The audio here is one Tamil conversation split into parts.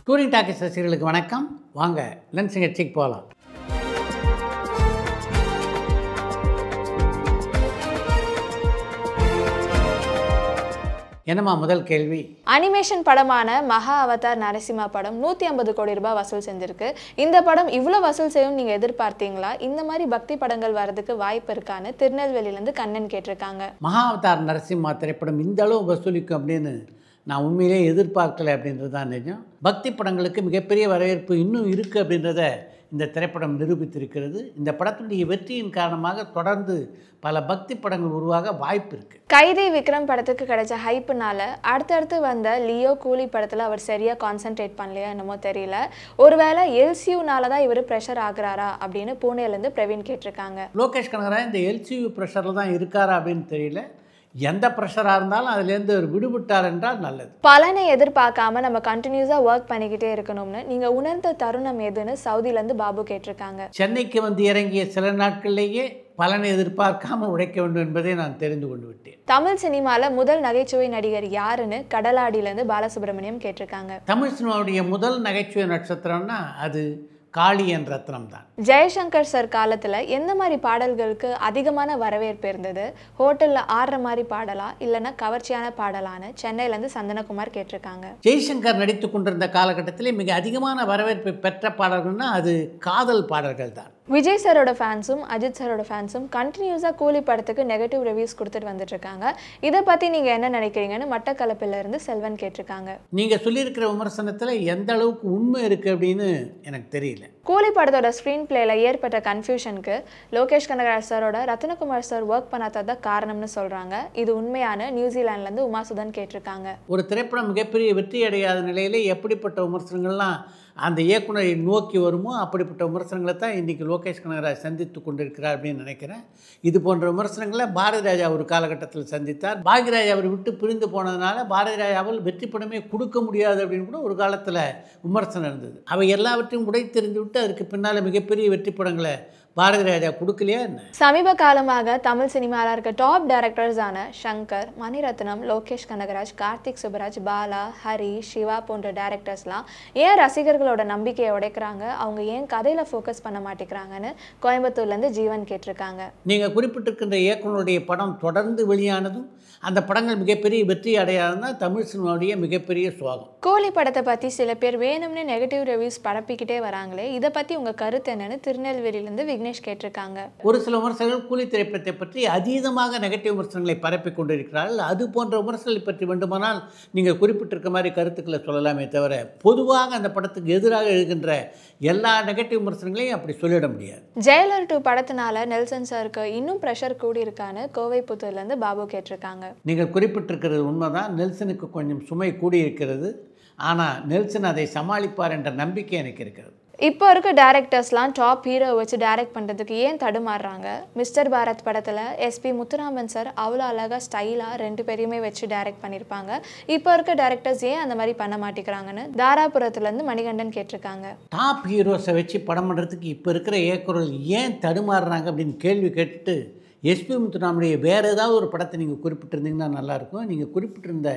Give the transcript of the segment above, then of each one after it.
டூரிங் டாக்கீஸ் ரசிகர்களுக்கு வணக்கம். வாங்க லென்ஸ் நிகழ்ச்சிக்கு போகலாம். என்னம்மா முதல் கேள்வி? அனிமேஷன் படமான மகா அவதார் நரசிம்மா படம் 150 கோடி ரூபாய் வசூல் செஞ்சிருக்கு. இந்த படம் இவ்வளோ வசூல் செய்யும் நீங்கள் எதிர்பார்த்தீங்களா? இந்த மாதிரி பக்தி படங்கள் வர்றதுக்கு வாய்ப்பு இருக்கான்னு திருநெல்வேலியிலேருந்து கண்ணன் கேட்டிருக்காங்க. மகா அவதார் நரசிம்மா திரைப்படம் இந்த அளவு வசூலிக்கும் அப்படின்னு நான் உண்மையிலே எதிர்பார்க்கலை அப்படின்றது தான் நிஜம். பக்தி படங்களுக்கு மிகப்பெரிய வரவேற்பு இன்னும் இருக்குது அப்படின்றத இந்த திரைப்படம் நிரூபித்திருக்கிறது. இந்த படத்துடைய வெற்றியின் காரணமாக தொடர்ந்து பல பக்தி படங்கள் உருவாக வாய்ப்பு இருக்குது. கைதி விக்ரம் படத்துக்கு கிடைச்ச ஹைப்புனால அடுத்தடுத்து வந்த லியோ கூலி படத்தில் அவர் சரியாக கான்சென்ட்ரேட் பண்ணலையா என்னமோ தெரியல. ஒருவேளை எல்சியூனால தான் இவர் ப்ரெஷர் ஆகுறாரா அப்படின்னு பூனேலேருந்து பிரவீன் கேட்டிருக்காங்க. லோகேஷ் கனகராஜ் இந்த எல்சியூ ப்ரெஷரில் தான் இருக்காரா அப்படின்னு தெரியல. எந்த ப்ரெஷராக இருந்தாலும் அதுலேருந்து ஒரு விடுபட்டார் என்றால் நல்லது. பலனை எதிர்பார்க்காம நம்ம கண்டினியூஸாக ஒர்க் பண்ணிக்கிட்டே இருக்கணும்னு நீங்கள் உணர்ந்த தருணம் எதுன்னு சவுதியிலேருந்து பாபு கேட்டிருக்காங்க. சென்னைக்கு வந்து இறங்கிய சில நாட்களிலேயே பலனை எதிர்பார்க்காமல் உழைக்க வேண்டும் என்பதை நான் தெரிந்து கொண்டு விட்டேன். தமிழ் சினிமாவில் முதல் நகைச்சுவை நடிகர் யாருன்னு கடலாடியிலேருந்து பாலசுப்ரமணியம் கேட்டிருக்காங்க. தமிழ் சினிமாவுடைய முதல் நகைச்சுவை நட்சத்திரம்னா அது காளியன் ரத்னம் தான். ஜெயசங்கர் சார் காலத்தில் எந்த மாதிரி பாடல்களுக்கு அதிகமான வரவேற்பு இருந்தது? ஹோட்டலில் ஆடுற மாதிரி பாடலா இல்லைன்னா கவர்ச்சியான பாடலான்னு சென்னையிலேருந்து சந்தனகுமார் கேட்டிருக்காங்க. ஜெய்சங்கர் நடித்து கொண்டிருந்த காலகட்டத்திலே மிக அதிகமான வரவேற்பை பெற்ற பாடல்கள்னா அது காதல் பாடல்கள் தான். விஜய் சாரோட ஃபேன்ஸும் அஜித் சாரோட ஃபேன்ஸும் கண்டினியூஸாக கூலி படத்துக்கு நெகட்டிவ் ரிவ்யூஸ் கொடுத்துட்டு வந்துட்டு இருக்காங்க. இதை பற்றி நீங்கள் என்ன நினைக்கிறீங்கன்னு மட்டக்களப்பிலிருந்து செல்வன் கேட்டிருக்காங்க. நீங்கள் சொல்லியிருக்கிற விமர்சனத்தில் எந்த அளவுக்கு உண்மை இருக்குது அப்படின்னு எனக்கு தெரியல. கூலி படத்தோட ஸ்க்ரீன் பிளேல ஏற்பட்ட கன்ஃபியூஷனுக்கு லோகேஷ் கனகராஜ் சாரோட ரத்னகுமார் சார் ஒர்க் பண்ணாதது காரணம்னு சொல்கிறாங்க. இது உண்மையான நியூசிலாண்ட்லேருந்து உமாசுதன் கேட்டிருக்காங்க. ஒரு திரைப்படம் மிகப்பெரிய வெற்றி அடையாத நிலையிலே எப்படிப்பட்ட விமர்சனங்கள்லாம் அந்த இயக்குனரை நோக்கி வருமோ அப்படிப்பட்ட விமர்சனங்களை தான் இன்றைக்கி லோகேஷ் கனகராஜ் சந்தித்து கொண்டிருக்கிறார் அப்படின்னு நினைக்கிறேன். இது போன்ற விமர்சனங்களை பாரதி ராஜா ஒரு காலகட்டத்தில் சந்தித்தார். பாக்யராஜ் அவர் விட்டு பிரிந்து போனதுனால பாரதி ராஜாவால் வெற்றி படமே கொடுக்க முடியாது அப்படின்னு கூட ஒரு காலத்தில் விமர்சனம் இருந்தது. அவை எல்லாவற்றையும் உடைத்தெறிந்து விட்டு அதற்கு பின்னால் மிகப்பெரிய வெற்றி படங்களை பாரதி ராஜா கொடுக்கலையா என்ன? சமீப காலமாக தமிழ் சினிமாவில் இருக்க டாப் டைரக்டர்ஸான சங்கர், மணிரத்னம், லோகேஷ் கனகராஜ், கார்த்திக் சுப்பராஜ், பாலா, ஹரி, சிவா போன்ற டைரக்டர்ஸ்லாம் ஏன் ரசிகர்களோட நம்பிக்கையை உடைக்கிறாங்க? அவங்க ஏன் கதையில் ஃபோக்கஸ் பண்ண மாட்டேங்கிறாங்கன்னு கோயம்புத்தூர்லேருந்து ஜீவன் கேட்டிருக்காங்க. நீங்கள் குறிப்பிட்டிருக்கின்ற இயக்குனருடைய படம் தொடர்ந்து வெளியானதும் அந்த படங்கள் மிகப்பெரிய வெற்றி அடையாதுன்னா தமிழ் சினிமாவுடைய மிகப்பெரிய சுவாகம். கூலி படத்தை பற்றி சில பேர் வேணும்னு நெகட்டிவ் ரிவ்யூஸ் பரப்பிக்கிட்டே வராங்களே, இதை பற்றி உங்கள் கருத்து என்னன்னு திருநெல்வேலியிலேருந்து விக்னேஷ் கேட்டிருக்காங்க. ஒரு சில விமர்சகர்கள் கூலி திரைப்படத்தை பற்றி அதீதமாக நெகட்டிவ் விமர்சனங்களை பரப்பி கொண்டிருக்கிறார்கள். அது போன்ற விமர்சனங்களை பற்றி வேண்டுமானால் நீங்கள் குறிப்பிட்டிருக்க மாதிரி கருத்துக்களை சொல்லலாமே தவிர பொதுவாக அந்த படத்துக்கு எதிராக எழுகின்ற எல்லா நெகட்டிவ் விமர்சனங்களையும் அப்படி சொல்லிட முடியாது. ஜெயலர் 2 படத்தினால நெல்சன் சாருக்கு இன்னும் ப்ரெஷர் கூடி இருக்கான்னு கோவைப்புத்தூர்லேருந்து பாபு கேட்டிருக்காங்க. நீங்கள் குறிப்பிட்டிருக்கிறது உண்மைதான். நெல்சனுக்கு கொஞ்சம் சுமை கூடியிருக்கிறது. ஆனால் நெல்சன் அதை சமாளிப்பார் என்ற நம்பிக்கை எனக்கு இருக்கிறது. இப்போ இருக்க டேரக்டர்ஸ்லாம் டாப் ஹீரோ வச்சு டைரக்ட் பண்ணுறதுக்கு ஏன் தடுமாறுறாங்க? மிஸ்டர் பாரத் படத்தில் எஸ்பி முத்துராமன் சார் அவ்வளோ அழகாக ஸ்டைலாக 2 பேரையுமே வச்சு டைரக்ட் பண்ணியிருப்பாங்க. இப்போ இருக்க டேரக்டர்ஸ் ஏன் அந்த மாதிரி பண்ண மாட்டேங்கிறாங்கன்னு தாராபுரத்துலேருந்து மணிகண்டன் கேட்டிருக்காங்க. டாப் ஹீரோஸை வச்சு படம் பண்ணுறதுக்கு இப்போ இருக்கிற இயக்குனர்கள் ஏன் தடுமாறுறாங்க அப்படின்னு கேள்வி கேட்டுட்டு எஸ்பி முத்துராமனுடைய வேறு ஏதாவது ஒரு படத்தை நீங்கள் குறிப்பிட்டிருந்தீங்கன்னா நல்லாயிருக்கும். நீங்கள் குறிப்பிட்டிருந்த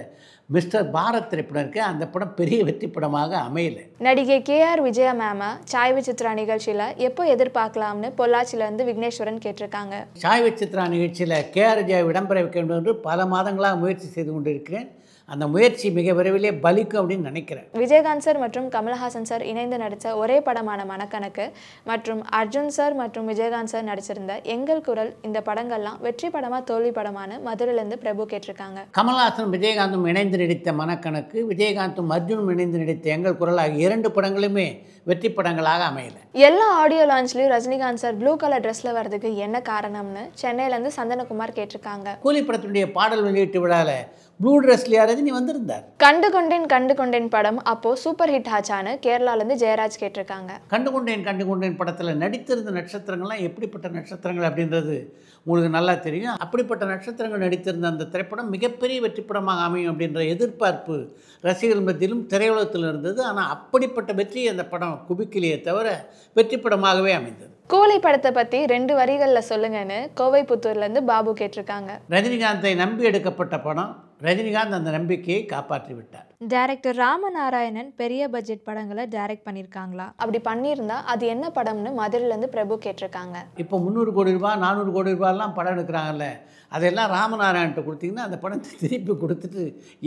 மிஸ்டர் பாரத் திரைப்படம் இருக்குது, அந்த படம் பெரிய வெற்றி படமாக அமையலை. நடிகை KR விஜயா மேமா சாய் விசித்ரா நிகழ்ச்சியில் எப்போ எதிர்பார்க்கலாம்னு பொள்ளாச்சியிலேருந்து விக்னேஸ்வரன் கேட்டிருக்காங்க. சாய் விசித்ரா நிகழ்ச்சியில் KR விஜயா இடம்பெற வைக்க வேண்டும் என்று பல மாதங்களாக முயற்சி செய்து கொண்டிருக்கிறேன். அந்த முயற்சி மிக விரைவிலே பலிக்கும் அப்படின்னு நினைக்கிறேன். விஜயகாந்த் சார் மற்றும் கமல்ஹாசன் சார் இணைந்து நடித்த ஒரே படமான மனக்கணக்கு மற்றும் அர்ஜுன் சார் மற்றும் விஜயகாந்த் சார் நடிச்சிருந்த எங்கள் குரல், இந்த படங்கள்லாம் வெற்றி படமா தோல்வி படமான மதுரையிலேருந்து பிரபு கேட்டிருக்காங்க. கமல்ஹாசன் விஜயகாந்தும் இணைந்து நடித்த மனக்கணக்கு, விஜயகாந்தும் அர்ஜுனும் இணைந்து நடித்த எங்கள் குரல் ஆகிய 2 படங்களுமே வெற்றி படங்களாக அமையலை. எல்லா ஆடியோ லான்ச்லையும் ரஜினிகாந்த் சார் ப்ளூ கலர் ட்ரெஸ்ல வர்றதுக்கு என்ன காரணம்னு சென்னையிலேருந்து சந்தனகுமார் கேட்டிருக்காங்க. கூலி படத்தினுடைய பாடல் வெளியீட்டு விழாவில் ப்ளூ ட்ரெஸ்லையா ரஜினி வந்திருந்தார். கண்டு கொண்டேன் படம் அப்போ சூப்பர் ஹிட் ஆச்சான்னு கேரளாலேருந்து ஜெயராஜ் கேட்டிருக்காங்க. கண்டு கொண்டேன் படத்தில் நடித்திருந்த நட்சத்திரங்கள்லாம் எப்படிப்பட்ட நட்சத்திரங்கள் அப்படின்றது உங்களுக்கு நல்லா தெரியும். அப்படிப்பட்ட நட்சத்திரங்கள் நடித்திருந்த அந்த திரைப்படம் மிகப்பெரிய வெற்றி படமாக அமையும் அப்படின்ற எதிர்பார்ப்பு ரசிகர்கள் மத்தியிலும் திரையுலகத்தில் இருந்தது. ஆனால் அப்படிப்பட்ட வெற்றி அந்த படம் குவிக்கலையே தவிர வெற்றி படமாகவே அமைந்தது. கூலி படத்தை பற்றி 2 வரிகளில் சொல்லுங்கன்னு கோவைப்புத்தூர்லேருந்து பாபு கேட்டிருக்காங்க. ரஜினிகாந்தை நம்பி எடுக்கப்பட்ட படம். ரஜினிகாந்த் அந்த நம்பிக்கையை காப்பாற்றி விட்டார். டைரக்டர் ராமநாராயணன் பெரிய பட்ஜெட் படங்களை டைரக்ட் பண்ணியிருக்காங்களா? அப்படி பண்ணியிருந்தா அது என்ன படம்னு மதுரையிலேருந்து பிரபு கேட்டிருக்காங்க. இப்போ 300 கோடி ரூபா 400 கோடி ரூபாயெல்லாம் படம் எடுக்கிறாங்கல்ல, அதெல்லாம் ராமநாராயண்கிட்ட கொடுத்தீங்கன்னா அந்த படத்தை திருப்பி கொடுத்துட்டு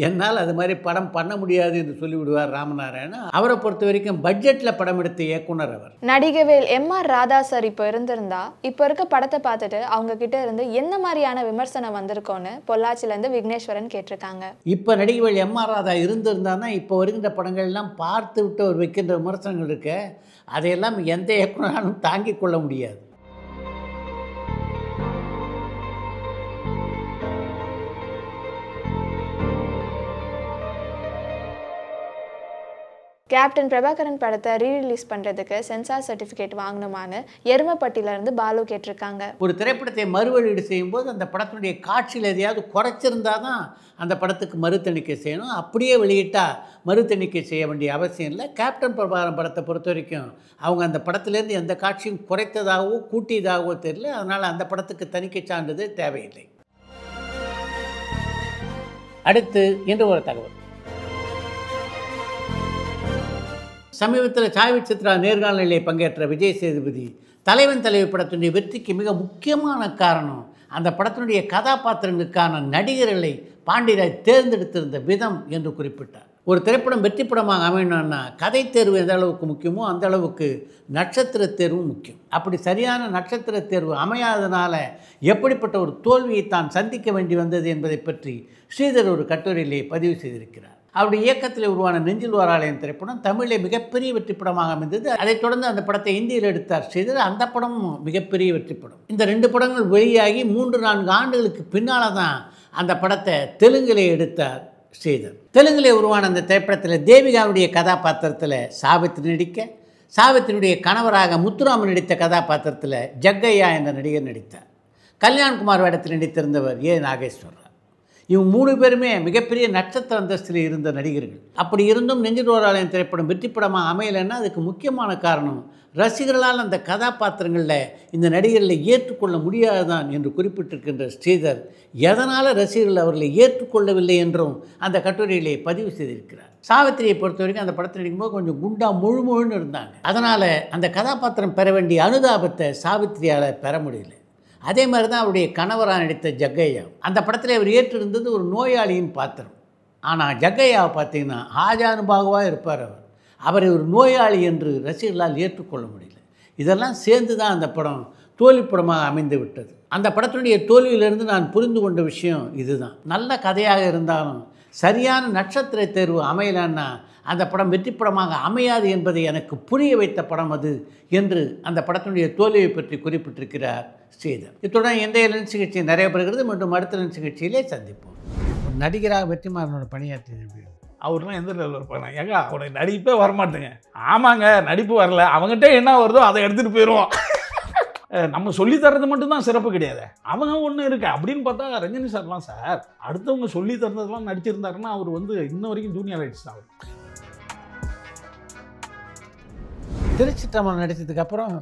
என்னால் அது மாதிரி படம் பண்ண முடியாது என்று சொல்லிவிடுவார் ராமநாராயணன். அவரை பொறுத்த வரைக்கும் பட்ஜெட்டில் படம் எடுத்த இயக்குனர் அவர். நடிகவேல் எம்.ஆர். ராதா சார் இப்போ இருந்திருந்தா இப்போ இருக்க படத்தை பார்த்துட்டு அவங்க கிட்ட இருந்து என்ன மாதிரியான விமர்சனம் வந்திருக்கோன்னு பொள்ளாச்சியிலேருந்து விக்னேஸ்வரன் கேட்டிருக்காங்க. இப்போ நடிகவேல் எம்.ஆர். ராதா இருந்திருந்தான்னா இப்போ வருகின்ற படங்கள் எல்லாம் பார்த்து விட்டு அவர் வைக்கின்ற விமர்சனங்கள் இருக்கு, அதையெல்லாம் எந்த இயக்குனராலும் தாங்கிக் கொள்ள முடியாது. கேப்டன் பிரபாகரன் படத்தை ரீரிலீஸ் பண்ணுறதுக்கு சென்சார் சர்டிஃபிகேட் வாங்கணுமான்னு எருமப்பட்டியிலேருந்து பாலு கேட்டிருக்காங்க. ஒரு திரைப்படத்தை மறுவெளியீடு செய்யும்போது அந்த படத்தினுடைய காட்சியில் எதையாவது குறைச்சிருந்தா தான் அந்த படத்துக்கு மறுதணிக்கை செய்யணும். அப்படியே வெளியிட்டால் மறுதணிக்கை செய்ய வேண்டிய அவசியம் இல்லை. கேப்டன் பிரபாகரன் படத்தை பொறுத்த வரைக்கும் அவங்க அந்த படத்துலேருந்து எந்த காட்சியும் குறைத்ததாகவோ கூட்டியதாகவோ தெரியல. அதனால் அந்த படத்துக்கு தணிக்கை சான்றிதழ் தேவையில்லை. அடுத்து இன்று ஒரு தகவல். சமீபத்தில் சாய் சித்ரா நேர்காணலிலே பங்கேற்ற விஜய் சேதுபதி தலைவன் தலைவி படத்தினுடைய வெற்றிக்கு மிக முக்கியமான காரணம் அந்த படத்தினுடைய கதாபாத்திரங்களுக்கான நடிகர்களை பாண்டியராஜ் தேர்ந்தெடுத்திருந்த விதம் என்று குறிப்பிட்டார். ஒரு திரைப்படம் வெற்றி படமாக அமையணும்னா கதை தேர்வு எந்த அளவுக்கு முக்கியமோ அந்த அளவுக்கு நட்சத்திர தேர்வும் முக்கியம். அப்படி சரியான நட்சத்திர தேர்வு அமையாதனால எப்படிப்பட்ட ஒரு தோல்வியை தான் சந்திக்க வேண்டி வந்தது என்பதை பற்றி ஸ்ரீதர் ஒரு கட்டுரையிலே பதிவு செய்திருக்கிறார். அவருடைய இயக்கத்தில் உருவான நெஞ்சில் ஓராலயம் திரைப்படம் தமிழிலே மிகப்பெரிய வெற்றி படமாக அமைந்தது. அதைத் தொடர்ந்து அந்த படத்தை இந்தியில் எடுத்தார் ஸ்ரீதர். அந்த படமும் மிகப்பெரிய வெற்றி படம். இந்த 2 படங்கள் வெளியாகி 3-4 ஆண்டுகளுக்கு பின்னால் தான் அந்த படத்தை தெலுங்கிலே எடுத்தார் ஸ்ரீதர். தெலுங்கிலே உருவான அந்த திரைப்படத்தில் தேவிகாவுடைய கதாபாத்திரத்தில் சாவித்திரி நடிக்க, சாவித்திரியுடைய கணவராக முத்துராமன் நடித்த கதாபாத்திரத்தில் ஜக்கையா என்ற நடிகர் நடித்தார். கல்யாண்குமார் வேடத்தில் நடித்திருந்தவர் ஏ. நாகேஸ்வரராவ். இவங்க 3 பேருமே மிகப்பெரிய நட்சத்திர அந்தஸ்தில் இருந்த நடிகர்கள். அப்படி இருந்தும் நெஞ்சில் ஓராலயம் திரைப்படம் வெற்றி படமாக அமையலைன்னா அதுக்கு முக்கியமான காரணம் ரசிகர்களால் அந்த கதாபாத்திரங்களில் இந்த நடிகர்களை ஏற்றுக்கொள்ள முடியாதுதான் என்று குறிப்பிட்டிருக்கின்ற ஸ்ரீதர் எதனால் ரசிகர்கள் அவர்களை ஏற்றுக்கொள்ளவில்லை என்றும் அந்த கட்டுரையிலே பதிவு செய்திருக்கிறார். சாவித்திரியை பொறுத்த வரைக்கும் அந்த படத்தில் நடிக்கும்போது கொஞ்சம் குண்டா முழுமுழுன்னு இருந்தாங்க. அதனால் அந்த கதாபாத்திரம் பெற வேண்டிய அனுதாபத்தை சாவித்திரியால் பெற முடியல. அதே மாதிரி தான் அவருடைய கணவராக நடித்த ஜக்கையா. அந்த படத்தில் அவர் ஏற்றிருந்தது ஒரு நோயாளியின் பாத்திரம். ஆனால் ஜக்கையாவை பார்த்தீங்கன்னா ஆஜானுபாகுவாக இருப்பார். அவரை ஒரு நோயாளி என்று ரசிகர்களால் ஏற்றுக்கொள்ள முடியல. இதெல்லாம் சேர்ந்து தான் அந்த படம் தோல்வி படமாக அமைந்து விட்டது. அந்த படத்தினுடைய தோல்வியிலிருந்து நான் புரிந்து கொண்ட விஷயம் இதுதான். நல்ல கதையாக இருந்தாலும் சரியான நட்சத்திர தேர்வு அமையலன்னா அந்த படம் வெற்றி படமாக அமையாது என்பதை எனக்கு புரிய வைத்த படம் அது என்று அந்த படத்தினுடைய தோல்வியை பற்றி குறிப்பிட்டிருக்கிறார் ஸ்ரீதர். இத்துடன் இன்றைய லென்ஸ் நிகழ்ச்சி நிறைவேறுகிறது. மீண்டும் அடுத்த லென்ஸ் நிகழ்ச்சியிலே சந்திப்போம். நடிகராக வெற்றிமாறனோட பணியாற்றி அவர்லாம் எந்த லெவலில் இருப்பாங்க? ஏங்க அவனை நடிப்பே வரமாட்டேங்க. ஆமாங்க, நடிப்பு வரல, அவங்ககிட்ட என்ன வருதோ அதை எடுத்துகிட்டு போயிடுவோம். நம்ம சொல்லி தர்றது மட்டும்தான் சிறப்பு கிடையாது, அவங்க ஒன்று இருக்கு அப்படின்னு பார்த்தா ரஜினி சார்லாம் சார் அடுத்தவங்க சொல்லி தர்றதெல்லாம் நடிச்சிருந்தாருன்னா அவர் இன்ன வரைக்கும் ஜூனியர் ஆயிடுச்சு தான். அவர் திருச்சிற்றம்பலம் நடித்ததுக்கப்புறம்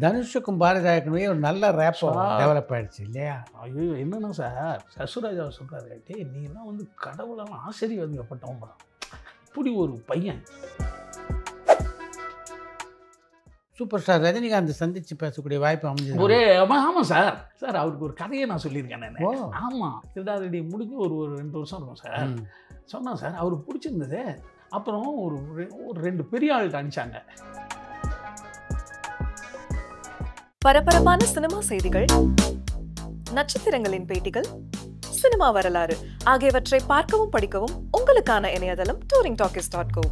தனுஷுக்கும் பாரதிராஜனுமே ஒரு நல்ல ரேப்போ டெவலப் ஆகிடுச்சு இல்லையா? ஐயோ என்னன்னா சார், சசுராஜாவை சொல்கிறாரு, டே நீலாம் கடவுளெல்லாம் ஆச்சரியப்பட்டவங்க, இப்படி ஒரு பையன். சூப்பர் ஸ்டார் ரஜினிகாந்த் சந்தித்து பேசக்கூடிய வாய்ப்பு அமைஞ்சது ஒரே. ஆமாம் சார், சார் அவருக்கு ஒரு கதையை நான் சொல்லியிருக்கேன் நான். ஆமாம், திருடாரெடி முடிஞ்சு ஒரு 2 வருஷம் இருக்கும் சார். சொன்னேன் சார் அவருக்கு பிடிச்சிருந்தது. அப்புறம் ஒரு 2 பெரிய ஆள்கிட்ட அனுப்பிச்சாங்க. பரபரப்பான சினிமா செய்திகள், நட்சத்திரங்களின் பேட்டிகள், சினிமா வரலாறு ஆகியவற்றை பார்க்கவும் படிக்கவும் உங்களுக்கான இணையதளம் touringtalkies.co.